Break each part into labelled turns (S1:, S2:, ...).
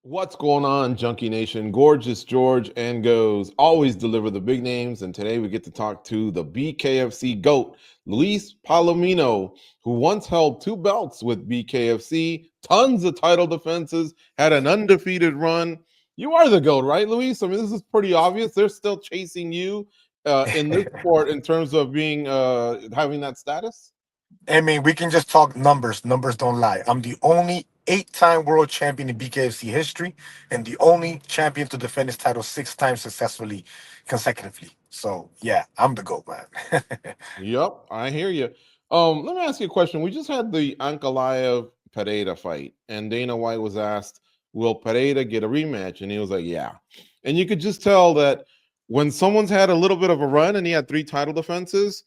S1: What's going on, Junkie Nation? Gorgeous George and Goes always deliver the big names, and today we get to talk to the BKFC GOAT, Luis Palomino, who once held two belts with BKFC, tons of title defenses, had an undefeated run. You are the GOAT, right, Luis? I mean, this is pretty obvious. They're still chasing you in this sport in terms of being having that status.
S2: I mean, we can just talk numbers. Numbers don't lie. I'm the only eight-time world champion in BKFC history and the only champion to defend his title six times successfully, consecutively. So, yeah, I'm the GOAT, man.
S1: Yep, I hear you. Let me ask you a question. We just had the Ankalaev Pereira fight, and Dana White was asked, "Will Pereira get a rematch?" And he was like, "Yeah." And you could just tell that when someone's had a little bit of a run and he had three title defenses,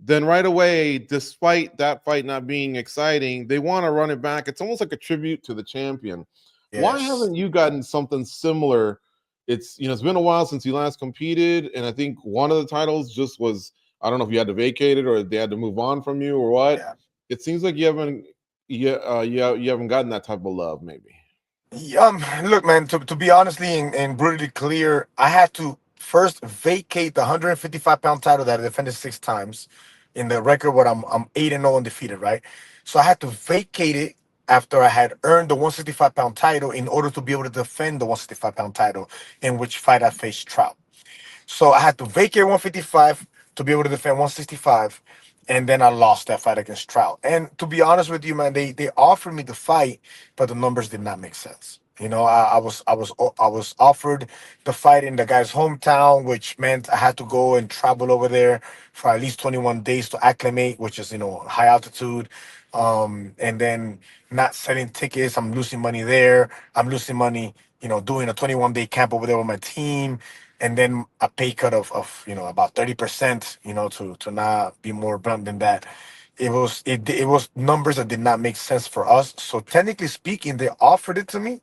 S1: then right away, despite that fight not being exciting, they want to run it back. It's almost like a tribute to the champion. Why
S2: Yes.
S1: haven't you gotten something similar? It's been a while since you last competed, and I think one of the titles just was, I don't know if you had to vacate it or they had to move on from you or what.
S2: Yeah.
S1: It seems like you haven't gotten that type of love, maybe.
S2: Look, man, to be honestly and brutally clear, I had to first vacate the 155-pound title that I defended six times in the record where I'm 8-0 undefeated, right? So I had to vacate it after I had earned the 165-pound title in order to be able to defend the 165-pound title, in which fight I faced Trout. So I had to vacate 155 to be able to defend 165, and then I lost that fight against Trout. And to be honest with you, man, they offered me the fight, but the numbers did not make sense. I was offered the fight in the guy's hometown, which meant I had to go and travel over there for at least 21 days to acclimate, which is high altitude. And then not selling tickets, I'm losing money there. I'm losing money, doing a 21-day camp over there with my team, and then a pay cut of about 30%, to not be more blunt than that. It was numbers that did not make sense for us. So technically speaking, they offered it to me,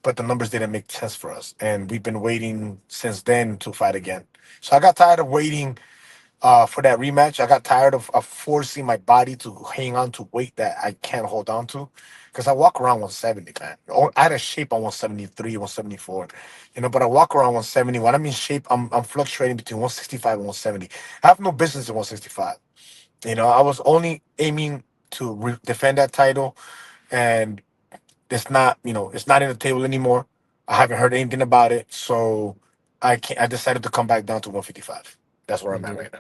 S2: but the numbers didn't make sense for us, and we've been waiting since then to fight again. So I got tired of waiting for that rematch. I got tired of forcing my body to hang on to weight that I can't hold on to. Because I walk around 170, man. I had a shape on 173, 174. But I walk around 170. When I'm in shape, I'm fluctuating between 165 and 170. I have no business in 165. I was only aiming to defend that title, and it's not in the table anymore. I haven't heard anything about it. So I decided to come back down to 155. That's where I'm at
S1: Mhm.
S2: right now.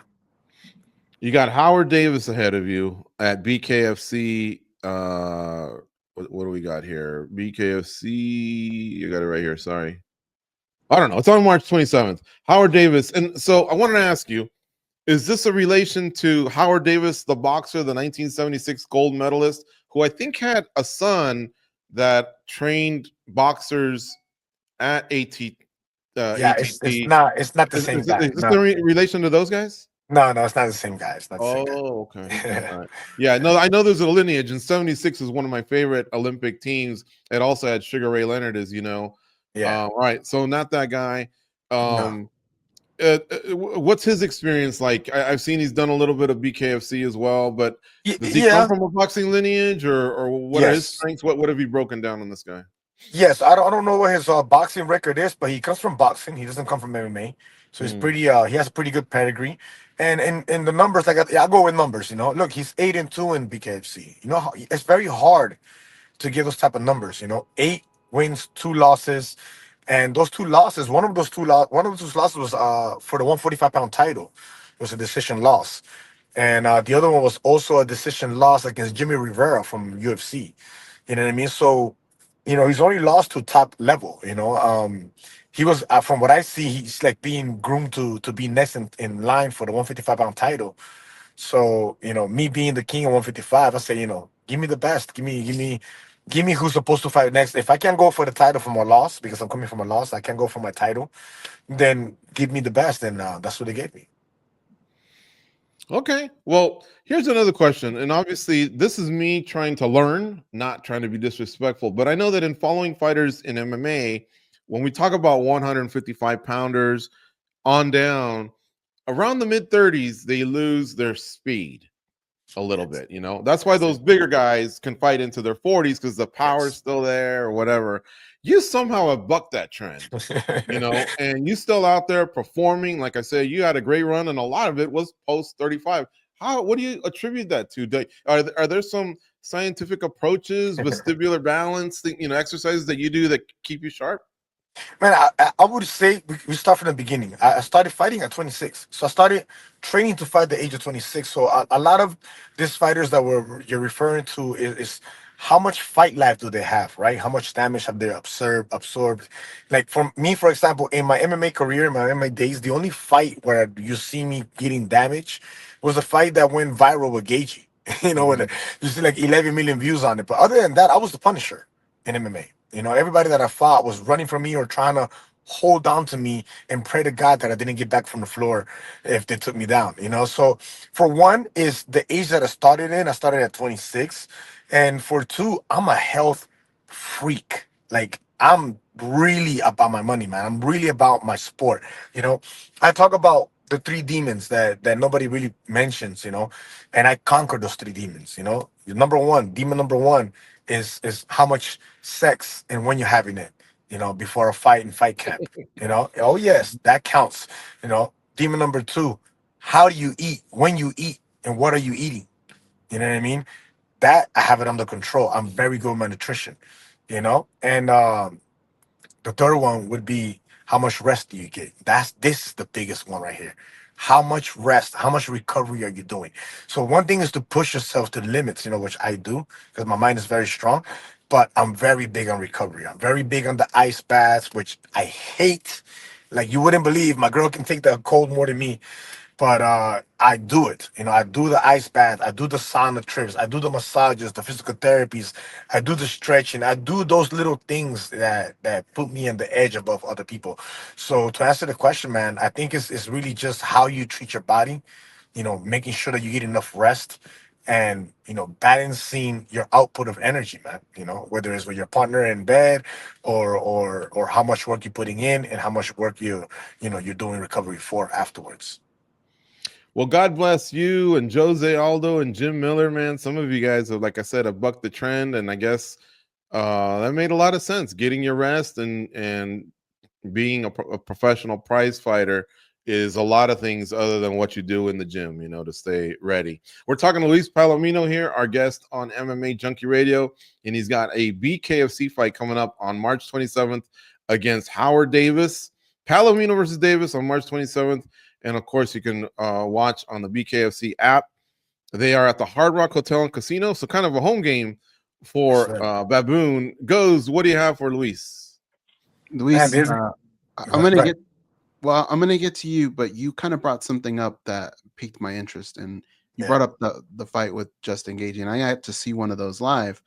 S1: You got Howard Davis ahead of you at BKFC. What do we got here? BKFC. You got it right here. Sorry. I don't know. It's on March 27th. Howard Davis. And so I wanted to ask you, is this a relation to Howard Davis, the boxer, the 1976 gold medalist, who I think had a son that trained boxers at
S2: Yeah, it's
S1: ATT?
S2: not it's not the
S1: Is,
S2: same
S1: is,
S2: guy.
S1: is this a
S2: No,
S1: relation to those guys?
S2: no, no, it's not the same guy. It's not the same
S1: Oh, okay.
S2: guy.
S1: All right. Yeah, no, I know there's a lineage, and 76 is one of my favorite Olympic teams. It also had Sugar Ray Leonard, as you know.
S2: Yeah,
S1: All right, so not that guy.
S2: no.
S1: Um, what's his experience like? I've seen he's done a little bit of BKFC as well, but does he come
S2: Yeah,
S1: from a boxing lineage, or what are his
S2: yes,
S1: strengths? What have you broken down on this guy?
S2: yes. I don't know what his boxing record is, but he comes from boxing. He doesn't come from MMA, so he's
S1: Mm,
S2: pretty. He has a pretty good pedigree, and the numbers. Like I go with numbers. Look, he's 8-2 in BKFC. It's very hard to get those type of numbers. 8 wins, 2 losses, and those 2 losses. One of those losses was for the 145-pound title. It was a decision loss, and the other one was also a decision loss against Jimmy Rivera from UFC. You know what I mean? So, he's only lost to top level. He was from what I see, he's like being groomed to be next in line for the 155-pound title. So, me being the king of 155, I say, give me the best. Give me who's supposed to fight next. If I can't go for the title from a loss, because I'm coming from a loss, I can't go for my title, then give me the best. And that's what they gave me.
S1: okay. Well, here's another question, and obviously, this is me trying to learn, not trying to be disrespectful. But I know that in following fighters in MMA, when we talk about 155 pounders on down, around the mid 30s, they lose their speed a little
S2: Yes.
S1: bit. That's why those bigger guys can fight into their 40s because the power's
S2: Yes.
S1: still there or whatever. you somehow have bucked that trend, and you still out there performing. Like I said, you had a great run, and a lot of it was post 35. What do you attribute that to? Are there some scientific approaches, vestibular balance, exercises that you do that keep you sharp?
S2: Man, I would say we start from the beginning. I started fighting at 26, so I started training to fight at the age of 26. So a lot of these fighters that you're referring to is how much fight life do they have, right? How much damage have they absorbed? Like for me, for example, in my MMA career, in my MMA days, the only fight where you see me getting damage was a fight that went viral with Gagey. When
S1: Mhm.
S2: you see like 11 million views on it. But other than that, I was the Punisher in MMA. Everybody that I fought was running from me or trying to hold on to me and pray to God that I didn't get back from the floor if they took me down. So for one is the age that I started in. I started at 26. And for two, I'm a health freak. Like I'm really about my money, man. I'm really about my sport. You know, I talk about the three demons that nobody really mentions, and I conquer those three demons. Number one, demon number one is how much sex and when you're having it, before a fight in fight camp. Oh yes, that counts. Demon number two, how do you eat, when you eat, and what are you eating? You know what I mean? That I have it under control. I'm very good with my nutrition. And the third one would be how much rest do you get? This is the biggest one right here. How much rest, how much recovery are you doing? So one thing is to push yourself to the limits, which I do because my mind is very strong. But I'm very big on recovery. I'm very big on the ice baths, which I hate. Like you wouldn't believe, my girl can take the cold more than me, but I do it. I do the ice bath, I do the sauna trips, I do the massages, the physical therapies, I do the stretching, I do those little things that put me on the edge above other people. So to answer the question, man, I think it's really just how you treat your body, making sure that you get enough rest and balancing your output of energy, man. Whether it's with your partner in bed or how much work you're putting in and how much work you're doing recovery for afterwards.
S1: Well, God bless you and Jose Aldo and Jim Miller, man. Some of you guys have, like I said, have bucked the trend, and I guess that made a lot of sense. Getting your rest and being a professional prize fighter is a lot of things other than what you do in the gym, to stay ready. We're talking to Luis Palomino here, our guest on MMA Junkie Radio, and he's got a BKFC fight coming up on March 27th against Howard Davis. Palomino versus Davis on March 27th. And of course, you can watch on the BKFC app. They are at the Hard Rock Hotel and Casino, so kind of a home game
S2: Yes,
S1: for
S2: sir.
S1: Baboon. Goes, what do you have for Luis?
S2: Man,
S3: Luis,
S2: there's
S3: I'm gonna
S2: right.
S3: get well. I'm gonna get to you, but you kind of brought something up that piqued my interest, and you
S2: Yeah.
S3: brought up the fight with Justin Gagey, and I had to see one of those live,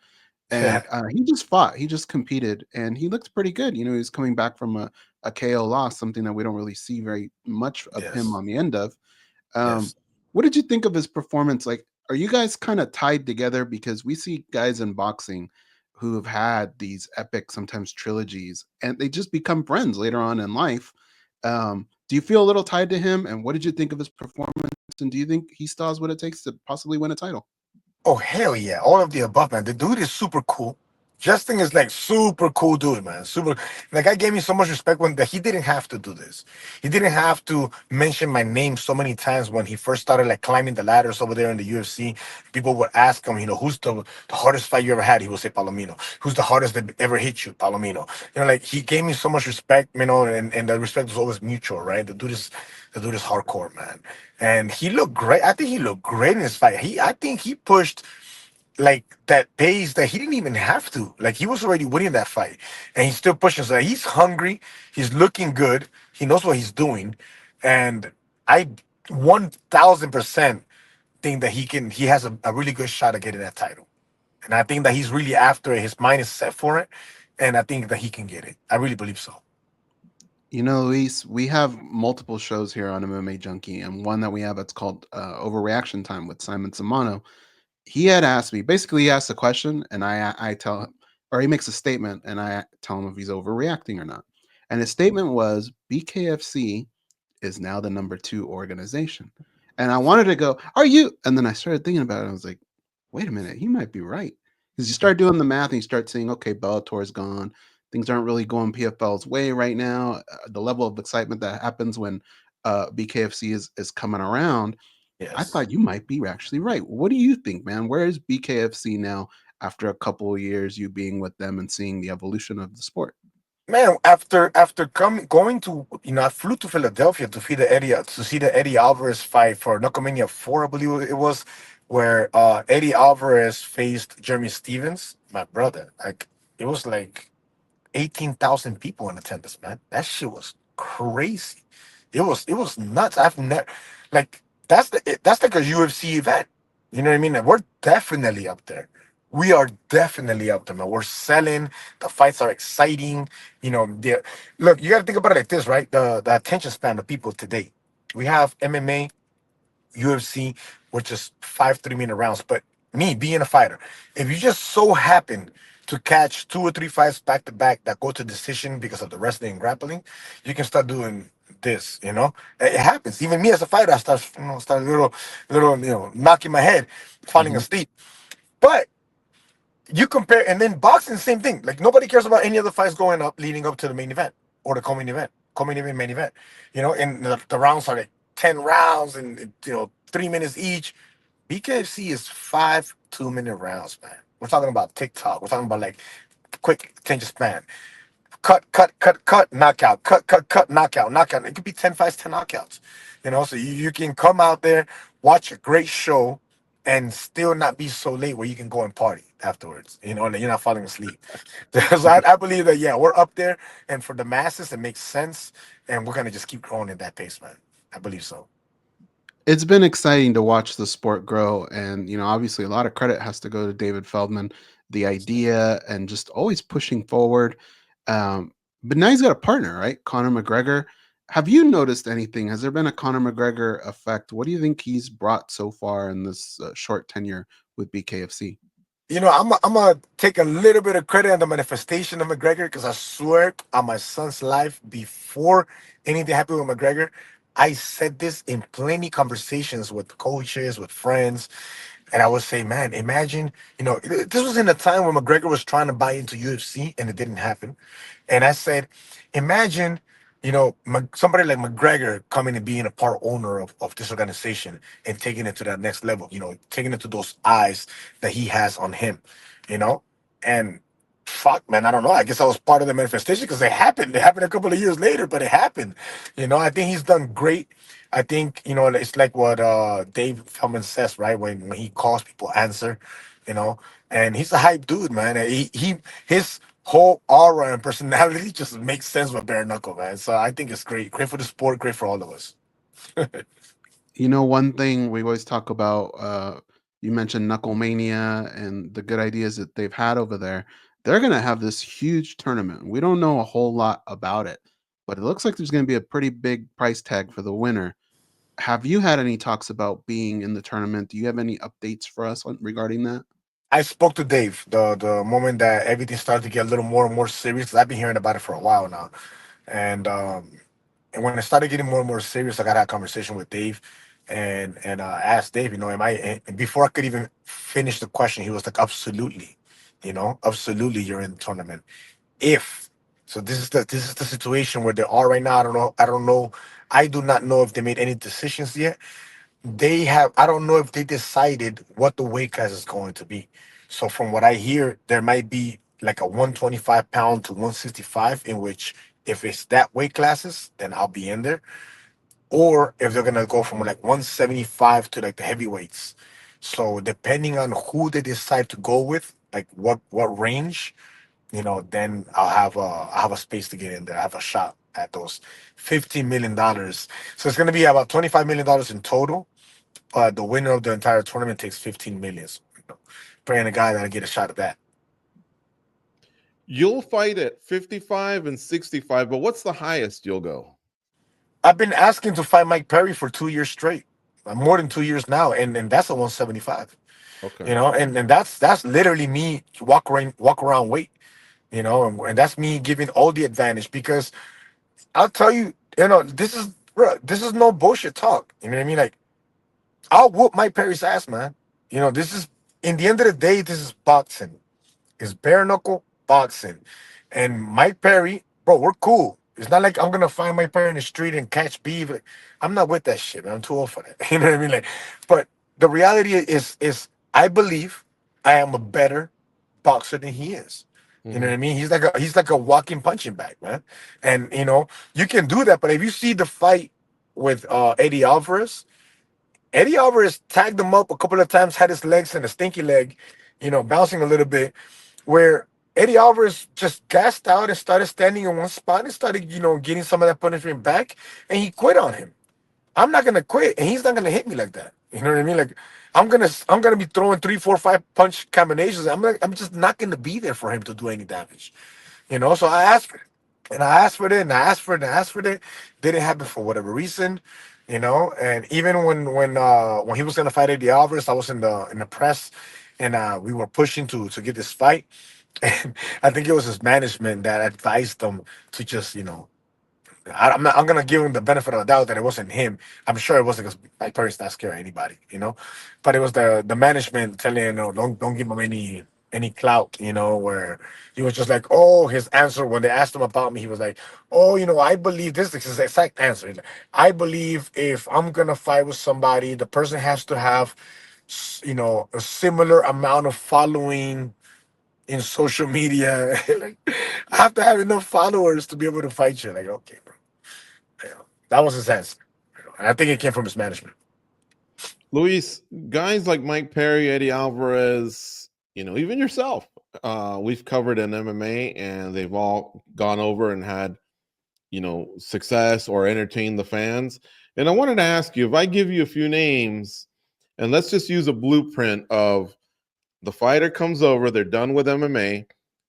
S2: Yeah.
S3: and he just fought, he just competed, and he looked pretty good. He's coming back from a KO loss, something that we don't really see very much of him
S2: Yes.
S3: on the end of. Um,
S2: Yes.
S3: what did you think of his performance? Like, are you guys kind of tied together? Because we see guys in boxing who have had these epic, sometimes trilogies, and they just become friends later on in life. Do you feel a little tied to him? And what did you think of his performance? And do you think he still has what it takes to possibly win a title?
S2: Oh hell yeah! All of the above, man. The dude is super cool. Justin is like super cool dude, man. Super. The guy gave me so much respect when that he didn't have to do this. He didn't have to mention my name so many times when he first started like climbing the ladders over there in the UFC. People would ask him, who's the hardest fight you ever had? He would say Palomino. Who's the hardest that ever hit you? Palomino. Like he gave me so much respect, and the respect was always mutual, right? The dude is hardcore, man. And he looked great. I think he looked great in his fight. I think he pushed like that pace that he didn't even have to. Like he was already winning that fight, and he's still pushing. So he's hungry. He's looking good. He knows what he's doing, and I 1,000% think that he has a really good shot at getting that title. And I think that he's really after it. His mind is set for it, and I think that he can get it. I really believe so.
S3: Luis, we have multiple shows here on MMA Junkie, and one that we have that's called Overreaction Time with Simon Simano. He had asked me, basically he asked a question and I tell him, or he makes a statement and I tell him if he's overreacting or not. And his statement was BKFC is now the number 2 organization. And I wanted to go, are you? And then I started thinking about it. I was like, wait a minute, he might be right. Because you start doing the math and you start saying, okay, Bellator's gone, things aren't really going PFL's way right now. The level of excitement that happens when BKFC is coming around, I
S2: Yes.
S3: thought you might be actually right. What do you think, man? Where is BKFC now after a couple of years you being with them and seeing the evolution of the sport?
S2: Man, after going to, I flew to Philadelphia to see the Eddie Alvarez fight for Knucklemania 4, I believe it was, where Eddie Alvarez faced Jeremy Stevens, my brother. Like, it was like 18,000 people in attendance, man. That shit was crazy. It was nuts. I've never, like, that's like a UFC event. You know what I mean? Like, we're definitely up there. We are definitely up there, man. We're selling. The fights are exciting. Look, you got to think about it like this, right? The attention span of people today. We have MMA, UFC, which is 5 3-minute rounds. But me being a fighter, if you just so happen to catch 2 or 3 fights back to back that go to decision because of the wrestling and grappling, you can start doing this. It happens. Even me as a fighter, I start a little, knocking my head, falling
S3: Mhm.
S2: asleep. But you compare, and then boxing, same thing. Like, nobody cares about any other fights going up, leading up to the main event or the co-main event, main event. And the rounds are like 10 rounds and 3 minutes each. BKFC is 5 2-minute rounds, man. We're talking about TikTok. We're talking about like quick attention span. Cut, knockout. Cut, knockout, knockout. It could be 10 fights, 10 knockouts. So you can come out there, watch a great show, and still not be so late where you can go and party afterwards. And you're not falling asleep. So I believe that, yeah, we're up there, and for the masses, it makes sense, and we're gonna just keep growing at that pace, man. I believe so.
S3: It's been exciting to watch the sport grow, and obviously a lot of credit has to go to David Feldman, the idea and just always pushing forward. But now he's got a partner, right? Conor McGregor. Have you noticed anything? Has there been a Conor McGregor effect? What do you think he's brought so far in this short tenure with BKFC?
S2: I'm gonna take a little bit of credit on the manifestation of McGregor, because I swear on my son's life, before anything happened with McGregor, I said this in plenty conversations with coaches, with friends, and I would say, man, imagine, this was in a time when McGregor was trying to buy into UFC and it didn't happen. And I said, imagine, somebody like McGregor coming and being a part owner of this organization and taking it to that next level, taking it to those eyes that he has on him, you know? And fuck, man, I don't know. I guess I was part of the manifestation because it happened. It happened a couple of years later, but it happened. I think he's done great. I think, it's like what Dave Feldman says, right? When he calls, people answer, you know. And he's a hype dude, man. And his whole aura and personality just makes sense with bare knuckle, man. So I think it's great. Great for the sport, great for all of us.
S3: One thing we always talk about, you mentioned Knucklemania and the good ideas that they've had over there. They're going to have this huge tournament. We don't know a whole lot about it, but it looks like there's going to be a pretty big price tag for the winner. Have you had any talks about being in the tournament? Do you have any updates for us regarding that?
S2: I spoke to Dave the moment that everything started to get a little more and more serious, 'cause I've been hearing about it for a while now. And when it started getting more and more serious, I got a conversation with Dave, and asked Dave, am I? And before I could even finish the question, he was like, "Absolutely, absolutely, you're in the tournament. If so, this is the situation where they are right now. I don't know. I don't know. I do not know if they made any decisions yet. They have. I don't know if they decided what the weight class is going to be. So from what I hear, there might be like a 125 pound to 165, in which, if it's that weight classes, then I'll be in there. Or if they're gonna go from like 175 to like the heavyweights. So depending on who they decide to go with, like what range, then I'll have a space to get in there. I have a shot at those $15 million. So it's gonna be about $25 million in total. But the winner of the entire tournament takes 15 million. So, praying to God that I get a shot at that.
S1: You'll fight at 55 and 65, but what's the highest you'll go?
S2: I've been asking to fight Mike Perry for 2 years straight, more than 2 years now, and that's a 175.
S1: Okay.
S2: And that's literally me walk around weight, and that's me giving all the advantage, because I'll tell you, this is, bro, this is no bullshit talk. You know what I mean? Like, I'll whoop Mike Perry's ass, man. This is, in the end of the day, this is boxing. It's bare knuckle boxing. And Mike Perry, bro, we're cool. It's not like I'm gonna find Mike Perry in the street and catch beef. Like, I'm not with that shit, man. I'm too old for that. You know what I mean? Like, but the reality is I believe I am a better boxer than he is. You know what
S1: Mhm.
S2: I mean? He's like a walking punching bag, man. And you can do that, but if you see the fight with Eddie Alvarez, Eddie Alvarez tagged him up a couple of times, had his legs in a stinky leg, bouncing a little bit, where Eddie Alvarez just gassed out and started standing in one spot and started, getting some of that punishment back, and he quit on him. I'm not gonna quit, and he's not gonna hit me like that. You know what I mean? Like I'm gonna be throwing 3, 4, 5 punch combinations. I'm just not gonna be there for him to do any damage. So I asked for it. And I asked for it, and I asked for it, and I asked for it. Didn't happen for whatever reason. And even when he was gonna fight Eddie Alvarez, I was in the press, and we were pushing to get this fight. And I think it was his management that advised them to just, I'm gonna give him the benefit of the doubt that it wasn't him. I'm sure it wasn't because Mike Perry's not scared of anybody. But it was the management telling don't give him any clout, where he was just like, oh, his answer when they asked him about me, he was like, oh, I believe this is his exact answer. He's like, I believe if I'm gonna fight with somebody, the person has to have a similar amount of following in social media. Like, I have to have enough followers to be able to fight you. Like, okay, bro. That was his answer. And I think it came from his management.
S1: Luis, guys like Mike Perry, Eddie Alvarez, even yourself, we've covered in MMA, and they've all gone over and had, success or entertained the fans. And I wanted to ask you, if I give you a few names, and let's just use a blueprint of the fighter comes over, they're done with MMA,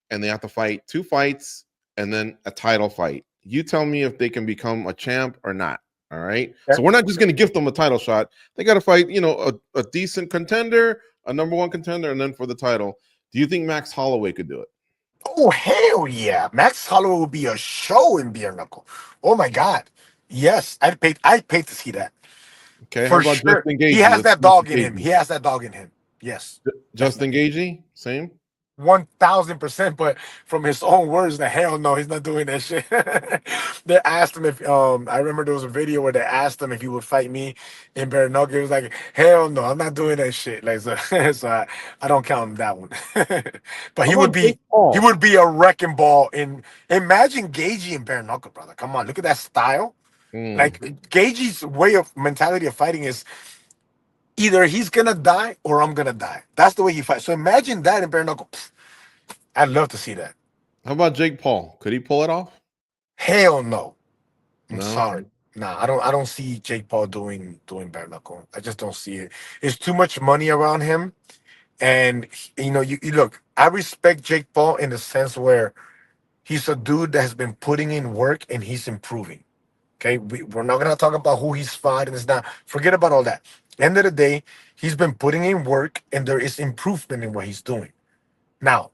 S1: and they have to fight 2 fights and then a title fight. You tell me if they can become a champ or not. All right.
S2: Okay.
S1: So we're not just going to gift them a title shot. They got to fight, a decent contender, a number one contender, and then for the title. Do you think Max Holloway could do it?
S2: Oh, hell yeah. Max Holloway would be a show in beer knuckle. Oh my God. Yes. I'd pay to see that.
S1: Okay. How
S2: For
S1: about
S2: sure.
S1: Justin
S2: He
S1: Gaethje?
S2: has
S1: Let's
S2: that
S1: see
S2: dog in him.
S1: Gaethje.
S2: He has that dog in him. Yes.
S1: Justin
S2: Definitely.
S1: Gaethje, same.
S2: 1,000%, but from his own words, the hell no, he's not doing that shit. They asked him if I remember there was a video where they asked him if he would fight me in bare knuckle. He was like, hell no, I'm not doing that shit. Like so, so I don't count him that one. But
S1: How
S2: he would
S1: about
S2: be
S1: Jake Paul?
S2: a wrecking ball in imagine Gagey in bare knuckle, brother. Come on, look at that style.
S1: Hmm.
S2: Like Gagey's way of mentality of fighting is either he's gonna die or I'm gonna die. That's the way he fights. So imagine that in bare knuckle. Pfft, I'd love to see that.
S1: How about Jake Paul? Could he pull it off?
S2: Hell no. I'm
S1: No.
S2: sorry. Nah, I don't see Jake Paul doing bare knuckle. I just don't see it. It's too much money around him. And you look, I respect Jake Paul in the sense where he's a dude that has been putting in work and he's improving. Okay. We're not gonna talk about who he's fought and it's not forget about all that. End of the day, he's been putting in work and there is improvement in what he's doing. Now,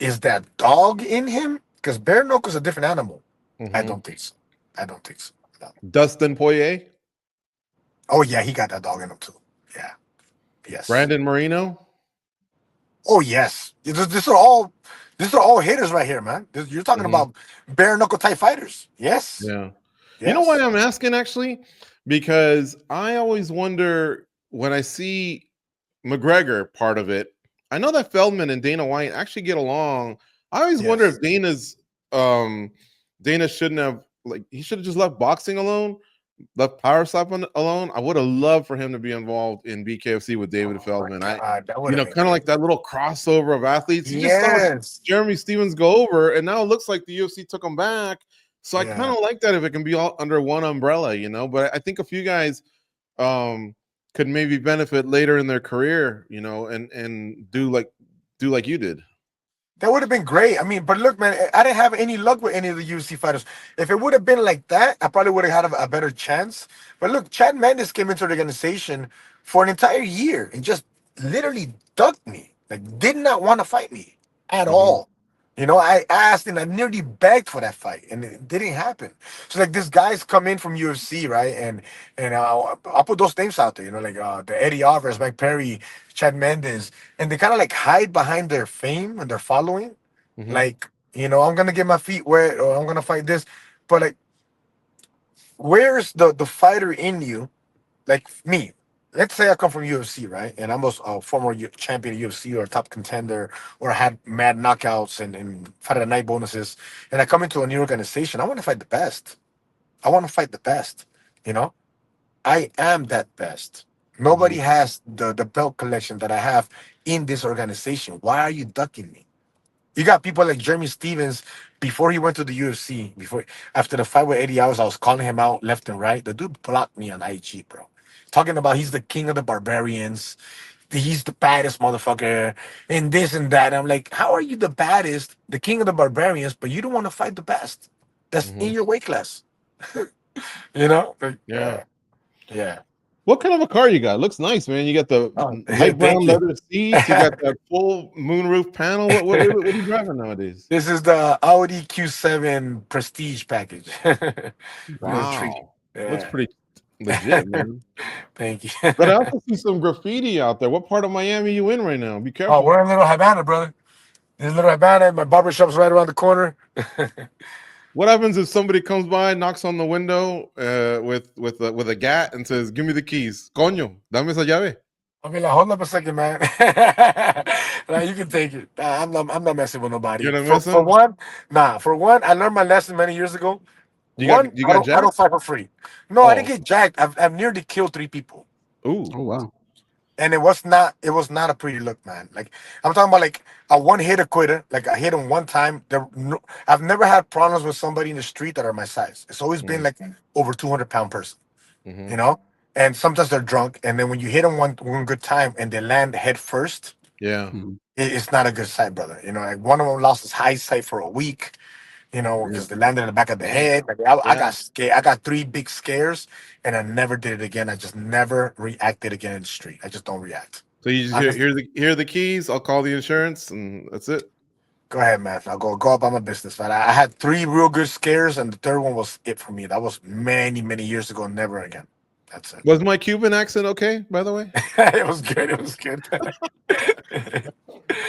S2: is that dog in him? Because bare knuckle is a different animal. I
S1: Hmm.
S2: don't think so. I don't think so. No.
S1: Dustin Poirier,
S2: Oh yeah, he got that dog in him too. Yeah. Yes.
S1: Brandon Moreno.
S2: Oh yes. These are all hitters right here, man. You're talking
S1: Hmm.
S2: about bare knuckle type fighters. Yes.
S1: Yeah. You know why
S2: Yes.
S1: I'm asking actually? Because I always wonder when I see McGregor part of it. I know that Feldman and Dana White actually get along. I always wonder if
S2: Yes.
S1: um Dana shouldn't have he should have just left boxing alone, left power slap alone. I would have loved for him to be involved in BKFC with David
S2: Oh my
S1: Feldman.
S2: God, that would have been
S1: Kind of
S2: great.
S1: like that little crossover of athletes. You just saw
S2: Yes.
S1: Jeremy Stevens go over, and now it looks like the UFC took him back. So I kind
S2: Yeah.
S1: of like that if it can be all under one umbrella. But I think a few guys could maybe benefit later in their career, and do like you did.
S2: That would have been great. I mean, but look, man, I didn't have any luck with any of the UFC fighters. If it would have been like that, I probably would have had a better chance. But look, Chad Mendes came into the organization for an entire year and just literally ducked me. Like, did not want to fight me at
S1: Hmm.
S2: all. I asked and I nearly begged for that fight, and it didn't happen. So like, these guys come in from UFC, right? And I'll put those names out there. Like the Eddie Alvarez, Mike Perry, Chad Mendes, and they kind of like hide behind their fame and their following.
S1: Hmm.
S2: Like I'm gonna get my feet wet or I'm gonna fight this. But like, where's the fighter in you? Like me, let's say I come from UFC, right? And I'm a former champion of UFC or a top contender, or I had mad knockouts and fight of the night bonuses, and I come into a new organization. I want to fight the best. I want to fight the best. You know, I am that best. Nobody
S1: Mhm.
S2: has the belt collection that I have in this organization. Why are you ducking me? You got people like Jeremy Stevens before he went to the UFC. Before after the fight with 80 hours, I was calling him out left and right. The dude blocked me on IG, bro. Talking about he's the king of the barbarians, he's the baddest motherfucker, and this and that. I'm like, how are you the baddest, the king of the barbarians, but you don't want to fight the best? That's in
S1: Mhm.
S2: your weight class. Like,
S1: Yeah.
S2: yeah.
S1: What kind of a car you got? Looks nice, man. You got the
S2: Oh,
S1: light
S2: thank
S1: brown
S2: you.
S1: leather seats. You got that full moonroof panel. What are you driving nowadays?
S2: This is the Audi Q7 Prestige package. Treat you.
S1: Wow, looks
S2: Yeah.
S1: pretty legit, man.
S2: Thank you.
S1: But I also see some graffiti out there. What part of Miami you in right now? Be
S2: Oh,
S1: careful.
S2: we're in Little Havana, brother. There's Little Havana. My barbershop's right around the corner.
S1: What happens if somebody comes by, knocks on the window with a gat and says, "Give me the keys, coño, dame esa llave."
S2: I'll be like, hold up a second, man. Nah, you can take it. Nah, I'm not messing with nobody.
S1: You're not
S2: For
S1: missing.
S2: one, for one, I learned my lesson many years ago. One,
S1: You
S2: I
S1: got
S2: don't
S1: jacked?
S2: fight for free. No, I didn't
S1: Oh,
S2: get jacked. I've nearly killed 3 people.
S3: Oh
S1: ooh,
S3: wow.
S2: And it was not a pretty look, man. Like I'm talking about like a one hit quitter. Like I hit him one time. I've never had problems with somebody in the street that are my size. It's always been like over 200-pound person,
S1: mm-hmm.
S2: you know. And sometimes they're drunk, and then when you hit them one good time and they land head first,
S1: Yeah,
S3: Mhm.
S2: it's not a good sight, brother. Like one of them lost his high sight for a week,
S1: yeah,
S2: because they landed in the back of the
S1: damn,
S2: head. Like I
S1: yeah.
S2: got scared. I got 3 big scares, and I never did it again. I just never reacted again in the street. I just don't react.
S1: So you just
S2: I just
S1: hear the keys. I'll call the insurance, and that's it.
S2: go ahead, man. I'll go about my business, man. I had 3 real good scares, and the third one was it for me. That was many, many years ago. Never again. That's it.
S1: Was my Cuban accent okay? By the way.
S2: It was good. It was good.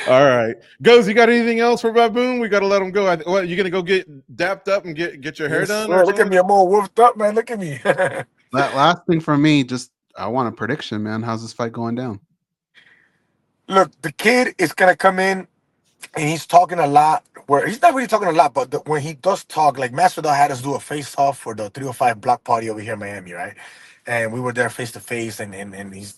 S1: All right, Goes. You got anything else for Baboon? We got to let him go. What you gonna go get dapped up and get your hair
S2: Yes,
S1: done or
S2: sir. Look at
S1: something?
S2: me. I'm all wolfed up, man. Look at me.
S3: That last thing for me, just I want a prediction, man. How's this fight going down?
S2: Look, the kid is gonna come in and he's talking a lot. Where he's not really talking a lot, but when he does talk, like Masvidal had us do a face off for the 305 block party over here in Miami, right? And we were there face to face, and he's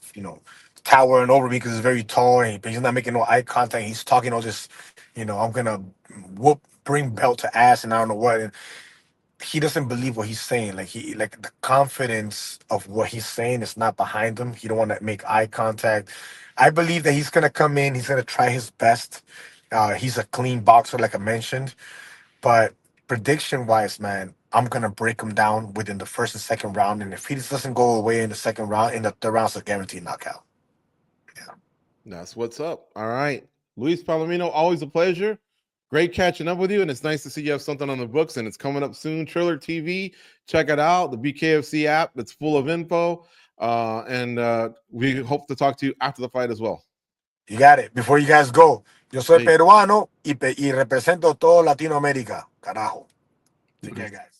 S2: towering over me because he's very tall, but he's not making no eye contact. He's talking all this, I'm gonna bring belt to ass, and I don't know what. And he doesn't believe what he's saying. Like the confidence of what he's saying is not behind him. He don't want to make eye contact. I believe that he's gonna come in. He's gonna try his best. He's a clean boxer, like I mentioned. But prediction wise, man, I'm gonna break him down within the first and second round. And if he just doesn't go away in the second round, in the third round, it's a guaranteed knockout. Yeah.
S1: That's what's up. All right, Luis Palomino, always a pleasure. Great catching up with you, and it's nice to see you have something on the books, and it's coming up soon. Triller TV, check it out. The BKFC app, it's full of info, and we hope to talk to you after the fight as well.
S2: You got it. Before you guys go, yo soy
S1: Hey.
S2: peruano y represento todo Latinoamérica. Carajo. Take care, guys.